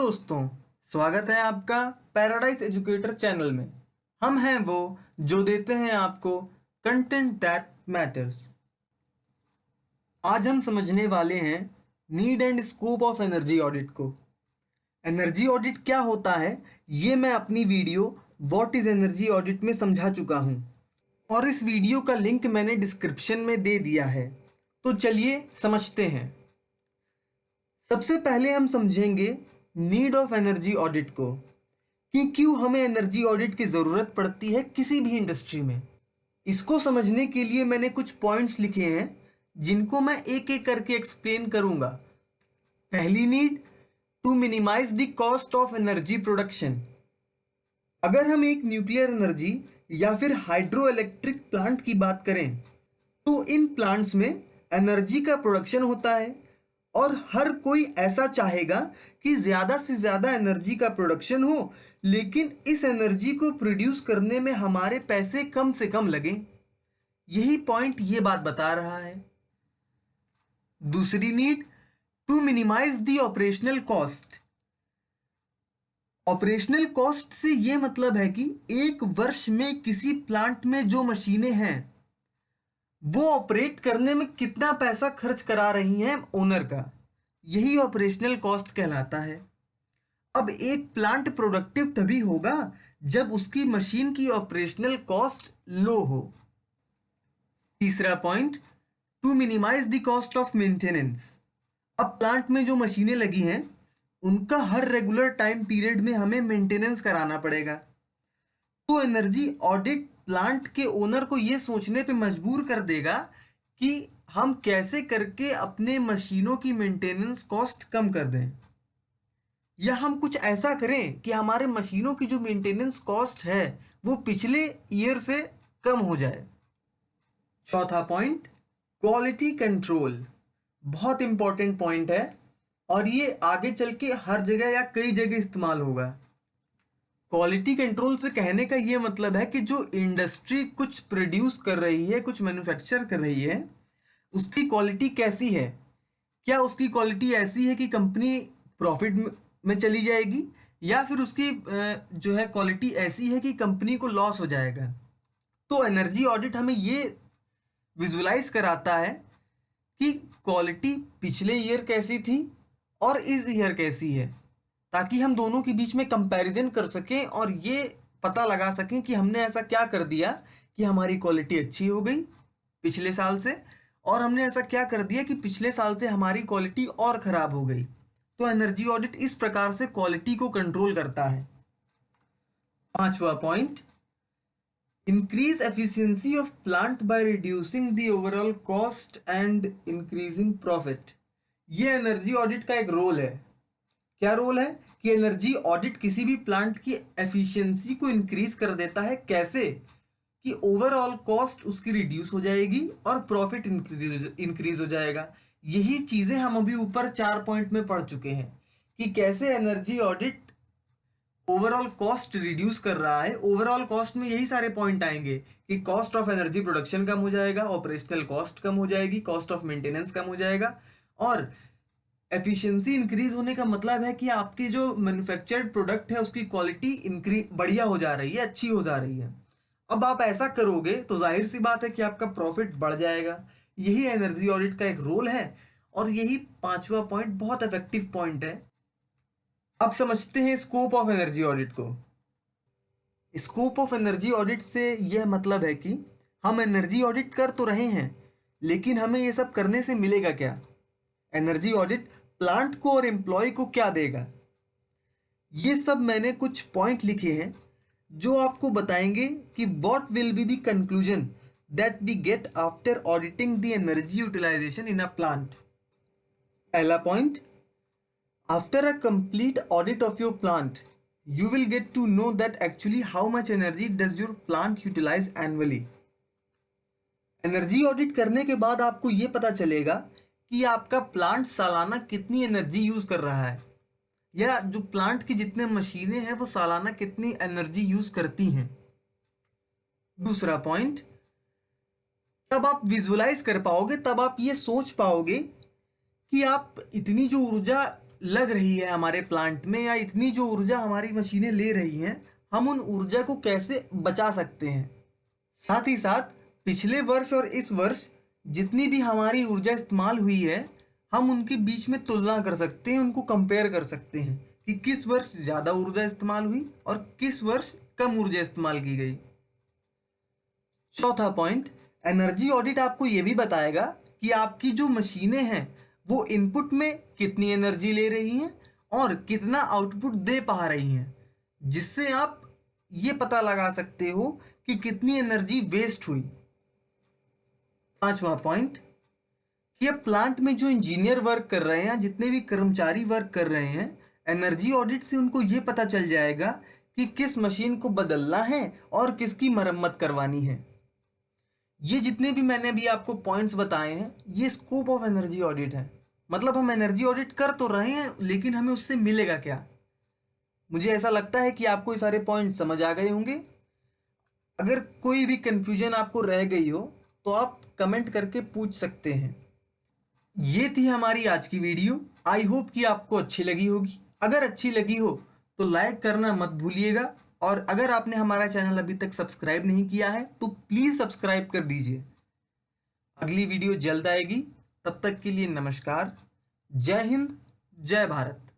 दोस्तों, स्वागत है आपका पैराडाइज एजुकेटर चैनल में। हम हैं वो जो देते हैं आपको कंटेंट दैट मैटर्स। आज हम समझने वाले हैं need and scope of energy audit को। एनर्जी ऑडिट क्या होता है ये मैं अपनी video what is energy audit में समझा चुका हूँ और इस वीडियो का लिंक मैंने डिस्क्रिप्शन में दे दिया है। तो चलिए समझते हैं। सबसे पहले हम समझेंगे नीड ऑफ एनर्जी ऑडिट को कि क्यों हमें एनर्जी ऑडिट की ज़रूरत पड़ती है किसी भी इंडस्ट्री में। इसको समझने के लिए मैंने कुछ पॉइंट्स लिखे हैं जिनको मैं एक एक करके एक्सप्लेन करूंगा। पहली need, to minimise the cost of energy production. अगर हम एक न्यूक्लियर एनर्जी या फिर हाइड्रो इलेक्ट्रिक प्लांट की बात करें तो इन प्लांट्स में एनर्जी का प्रोडक्शन होता है और हर कोई ऐसा चाहेगा कि ज़्यादा से ज़्यादा एनर्जी का प्रोडक्शन हो, लेकिन इस एनर्जी को प्रोड्यूस करने में हमारे पैसे कम से कम लगें। यही पॉइंट ये बात बता रहा है। दूसरी need, to minimise the operational cost. Operational cost से ये मतलब है कि एक वर्ष में किसी प्लांट में जो मशीनें हैं वो ऑपरेट करने में कितना पैसा खर्च करा रही हैं ओनर का, यही ऑपरेशनल कॉस्ट कहलाता है। अब एक प्लांट प्रोडक्टिव तभी होगा जब उसकी मशीन की ऑपरेशनल कॉस्ट लो हो। तीसरा point, to minimise the cost of maintenance. अब प्लांट में जो मशीनें लगी हैं उनका हर रेगुलर टाइम पीरियड में हमें मेंटेनेंस कराना पड़ेगा। तो एनर्जी ऑडिट प्लांट के ओनर को यह सोचने पे मजबूर कर देगा कि हम कैसे करके अपने मशीनों की मेंटेनेंस कॉस्ट कम कर दें, या हम कुछ ऐसा करें कि हमारे मशीनों की जो मेंटेनेंस कॉस्ट है वो पिछले ईयर से कम हो जाए। चौथा पॉइंट, क्वालिटी कंट्रोल। बहुत इंपॉर्टेंट पॉइंट है और ये आगे चल के हर जगह या कई जगह इस्तेमाल होगा। क्वालिटी कंट्रोल से कहने का ये मतलब है कि जो इंडस्ट्री कुछ प्रोड्यूस कर रही है, कुछ मैन्युफैक्चर कर रही है, उसकी क्वालिटी कैसी है। क्या उसकी क्वालिटी ऐसी है कि कंपनी प्रॉफिट में चली जाएगी, या फिर उसकी जो है क्वालिटी ऐसी है कि कंपनी को लॉस हो जाएगा। तो एनर्जी ऑडिट हमें ये विजुलाइज कराता है कि क्वालिटी पिछले ईयर कैसी थी और इस ईयर कैसी है, ताकि हम दोनों के बीच में कंपैरिजन कर सकें और ये पता लगा सकें कि हमने ऐसा क्या कर दिया कि हमारी क्वालिटी अच्छी हो गई पिछले साल से, और हमने ऐसा क्या कर दिया कि पिछले साल से हमारी क्वालिटी और ख़राब हो गई। तो एनर्जी ऑडिट इस प्रकार से क्वालिटी को कंट्रोल करता है। पांचवा point, increase efficiency of plant by reducing the overall cost and increasing profit. ये एनर्जी ऑडिट का एक रोल है। क्या रोल है कि एनर्जी ऑडिट किसी भी प्लांट की एफिशिएंसी को इंक्रीज कर देता है। कैसे कि ओवरऑल कॉस्ट उसकी रिड्यूस हो जाएगी और प्रॉफिट इंक्रीज हो जाएगा। यही चीज़ें हम अभी ऊपर 4 पॉइंट में पढ़ चुके हैं कि कैसे energy audit overall cost reduce कर रहा है। ओवरऑल कॉस्ट में यही सारे पॉइंट आएंगे कि कॉस्ट ऑफ एनर्जी प्रोडक्शन कम हो जाएगा, ऑपरेशनल कॉस्ट कम हो जाएगी, कॉस्ट ऑफ मेंटेनेंस कम हो जाएगा, और एफिशिएंसी इंक्रीज होने का मतलब है कि आपकी जो मैन्युफैक्चर्ड प्रोडक्ट है उसकी क्वालिटी बढ़िया हो जा रही है, अच्छी हो जा रही है। अब आप ऐसा करोगे तो जाहिर सी बात है कि आपका प्रॉफिट बढ़ जाएगा। यही एनर्जी ऑडिट का एक रोल है और यही पांचवा पॉइंट बहुत इफेक्टिव पॉइंट है। अब समझते हैं स्कोप ऑफ एनर्जी ऑडिट को। स्कोप ऑफ एनर्जी ऑडिट से यह मतलब है कि हम एनर्जी ऑडिट कर तो रहे हैं, लेकिन हमें यह सब करने से मिलेगा क्या। एनर्जी ऑडिट प्लांट को और एम्प्लॉय को क्या देगा, ये सब मैंने कुछ पॉइंट लिखे हैं जो आपको बताएंगे कि what will be the conclusion that we get after auditing the energy utilization in a plant. पहला point, after a complete audit of your plant you will get to know that actually how much energy does your plant utilize annually। Energy audit करने के बाद आपको यह पता चलेगा कि आपका प्लांट सालाना कितनी एनर्जी यूज कर रहा है, या जो प्लांट की जितने मशीनें हैं वो सालाना कितनी एनर्जी यूज करती हैं। दूसरा पॉइंट, तब आप विजुलाइज कर पाओगे, तब आप ये सोच पाओगे कि आप इतनी जो ऊर्जा लग रही है हमारे प्लांट में, या इतनी जो ऊर्जा हमारी मशीनें ले रही हैं, हम उन ऊर्जा को कैसे बचा सकते हैं। साथ ही साथ पिछले वर्ष और इस वर्ष जितनी भी हमारी ऊर्जा इस्तेमाल हुई है, हम उनके बीच में तुलना कर सकते हैं, उनको कंपेयर कर सकते हैं कि किस वर्ष ज़्यादा ऊर्जा इस्तेमाल हुई और किस वर्ष कम ऊर्जा इस्तेमाल की गई। चौथा पॉइंट, एनर्जी ऑडिट आपको ये भी बताएगा कि आपकी जो मशीनें हैं वो इनपुट में कितनी एनर्जी ले रही हैं और कितना आउटपुट दे पा रही हैं, जिससे आप ये पता लगा सकते हो कि कितनी एनर्जी वेस्ट हुई। पांचवा पॉइंट, कि अब प्लांट में जो इंजीनियर वर्क कर रहे हैं, जितने भी कर्मचारी वर्क कर रहे हैं, एनर्जी ऑडिट से उनको ये पता चल जाएगा कि किस मशीन को बदलना है और किसकी मरम्मत करवानी है। ये जितने भी मैंने अभी आपको पॉइंट्स बताए हैं, ये स्कोप ऑफ एनर्जी ऑडिट है। मतलब हम एनर्जी ऑडिट कर तो रहे हैं, लेकिन हमें उससे मिलेगा क्या। मुझे ऐसा लगता है कि आपको ये सारे पॉइंट समझ आ गए होंगे। अगर कोई भी कंफ्यूजन आपको रह गई हो तो आप कमेंट करके पूछ सकते हैं। ये थी हमारी आज की वीडियो। आई होप कि आपको अच्छी लगी होगी। अगर अच्छी लगी हो तो लाइक करना मत भूलिएगा, और अगर आपने हमारा चैनल अभी तक सब्सक्राइब नहीं किया है तो प्लीज़ सब्सक्राइब कर दीजिए। अगली वीडियो जल्द आएगी, तब तक के लिए नमस्कार। जय हिंद, जय भारत।